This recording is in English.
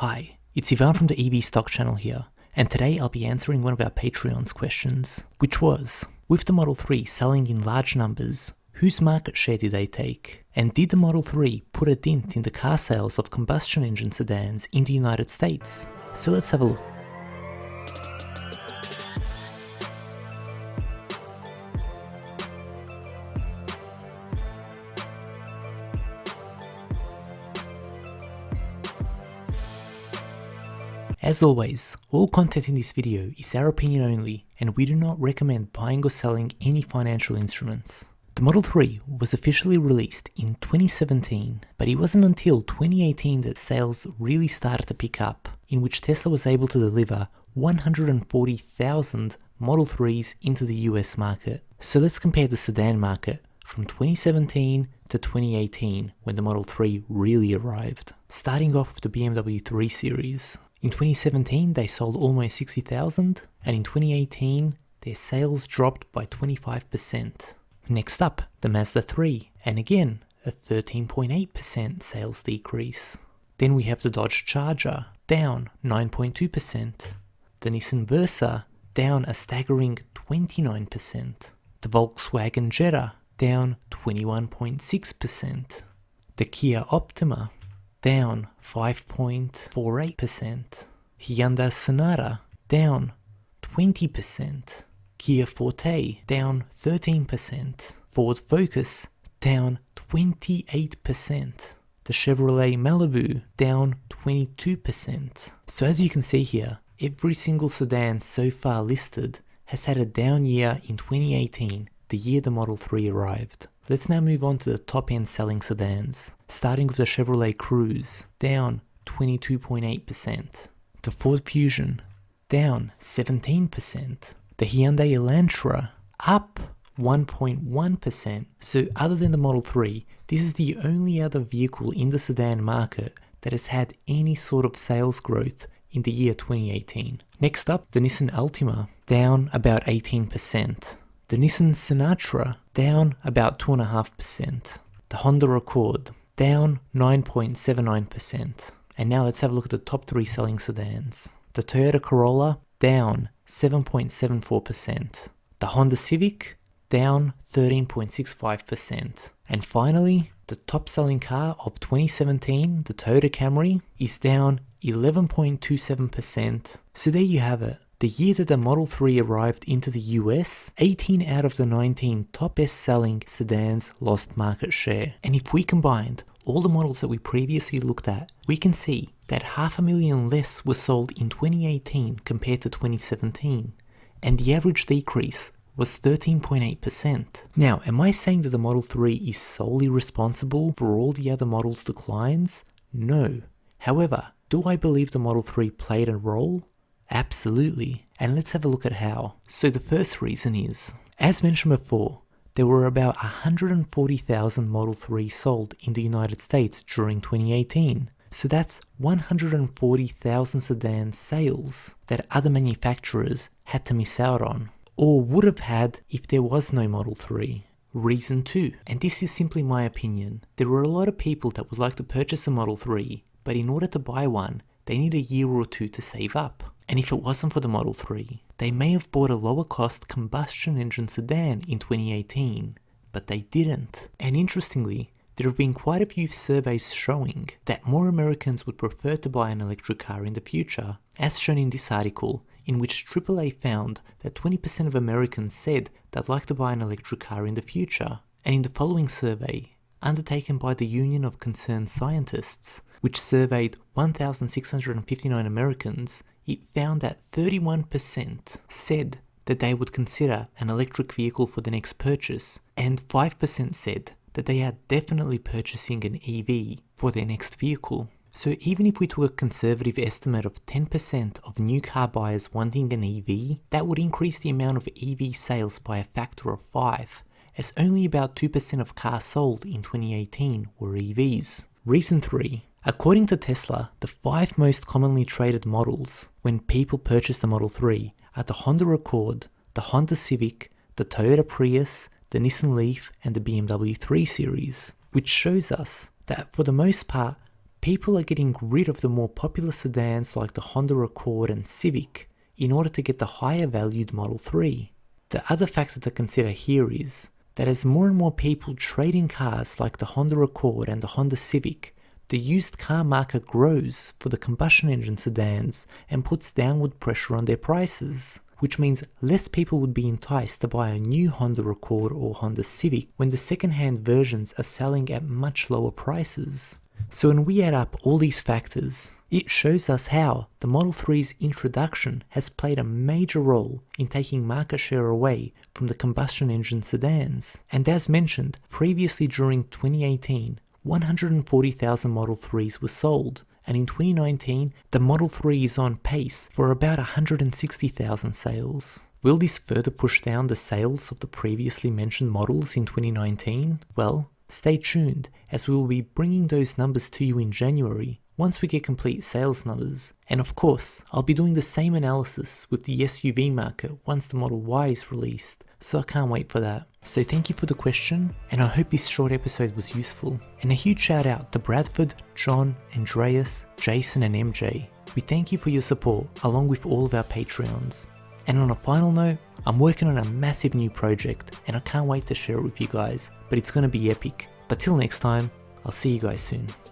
Hi, it's Ivan from the EV Stock channel here, and today I'll be answering one of our Patreon's questions, which was, with the Model 3 selling in large numbers, whose market share did they take? And did the Model 3 put a dent in the car sales of combustion engine sedans in the United States? So let's have a look. As always, all content in this video is our opinion only, and we do not recommend buying or selling any financial instruments. The Model 3 was officially released in 2017, but it wasn't until 2018 that sales really started to pick up, in which Tesla was able to deliver 140,000 Model 3s into the US market. So let's compare the sedan market from 2017 to 2018 when the Model 3 really arrived. Starting off with the BMW 3 Series. In 2017, they sold almost 60,000, and in 2018, their sales dropped by 25%. Next up, the Mazda 3, and again, a 13.8% sales decrease. Then we have the Dodge Charger, down 9.2%. The Nissan Versa, down a staggering 29%. The Volkswagen Jetta, down 21.6%. The Kia Optima, down 5.48%. Hyundai Sonata, down 20%. Kia Forte, down 13%. Ford Focus, down 28%. The Chevrolet Malibu, down 22%. So as you can see here, every single sedan so far listed has had a down year in 2018, the year the Model 3 arrived. Let's now move on to the top-end selling sedans, starting with the Chevrolet Cruze, down 22.8%. The Ford Fusion, down 17%. The Hyundai Elantra, up 1.1%. So other than the Model 3, this is the only other vehicle in the sedan market that has had any sort of sales growth in the year 2018. Next up, the Nissan Altima, down about 18%. The Nissan Sentra, down about 2.5%. The Honda Accord, down 9.79%. And now let's have a look at the top 3 selling sedans. The Toyota Corolla, down 7.74%. The Honda Civic, down 13.65%. And finally, the top selling car of 2017, the Toyota Camry, is down 11.27%. So there you have it. The year that the Model 3 arrived into the US, 18 out of the 19 top best-selling sedans lost market share. And if we combined all the models that we previously looked at, we can see that 500,000 less were sold in 2018 compared to 2017, and the average decrease was 13.8%. Now, am I saying that the Model 3 is solely responsible for all the other models' declines? No. However, do I believe the Model 3 played a role? Absolutely, and let's have a look at how. So the first reason is, as mentioned before, there were about 140,000 Model 3 sold in the United States during 2018. So that's 140,000 sedan sales that other manufacturers had to miss out on, or would have had if there was no Model 3. Reason 2, and this is simply my opinion, there were a lot of people that would like to purchase a Model 3, but in order to buy one, they need a year or two to save up. And if it wasn't for the Model 3, they may have bought a lower cost combustion engine sedan in 2018, but they didn't. And interestingly, there have been quite a few surveys showing that more Americans would prefer to buy an electric car in the future, as shown in this article, in which TSLA found that 20% of Americans said they'd like to buy an electric car in the future. And in the following survey, undertaken by the Union of Concerned Scientists, which surveyed 1,659 Americans, it found that 31% said that they would consider an electric vehicle for the next purchase, and 5% said that they are definitely purchasing an EV for their next vehicle. So even if we took a conservative estimate of 10% of new car buyers wanting an EV, that would increase the amount of EV sales by a factor of 5, as only about 2% of cars sold in 2018 were EVs. Reason 3. According to Tesla, the 5 most commonly traded models when people purchase the Model 3 are the Honda Accord, the Honda Civic, the Toyota Prius, the Nissan Leaf, and the BMW 3 Series, which shows us that for the most part, People are getting rid of the more popular sedans like the Honda Accord and Civic in order to get the higher valued Model 3. The other factor to consider here is that as more and more people trade in cars like the Honda Accord and the Honda Civic, the used car market grows for the combustion engine sedans and puts downward pressure on their prices, which means less people would be enticed to buy a new Honda Accord or Honda Civic when the second-hand versions are selling at much lower prices. So when we add up all these factors, it shows us how the Model 3's introduction has played a major role in taking market share away from the combustion engine sedans. And as mentioned, previously during 2018, 140,000 Model 3s were sold, and in 2019, the Model 3 is on pace for about 160,000 sales. Will this further push down the sales of the previously mentioned models in 2019? Well, stay tuned, as we will be bringing those numbers to you in January, once we get complete sales numbers. And of course, I'll be doing the same analysis with the SUV market once the Model Y is released, so I can't wait for that. So thank you for the question, and I hope this short episode was useful. And a huge shout out to Bradford, John, Andreas, Jason and MJ. We thank you for your support, along with all of our Patreons. And on a final note, I'm working on a massive new project, and I can't wait to share it with you guys, but it's going to be epic. But till next time, I'll see you guys soon.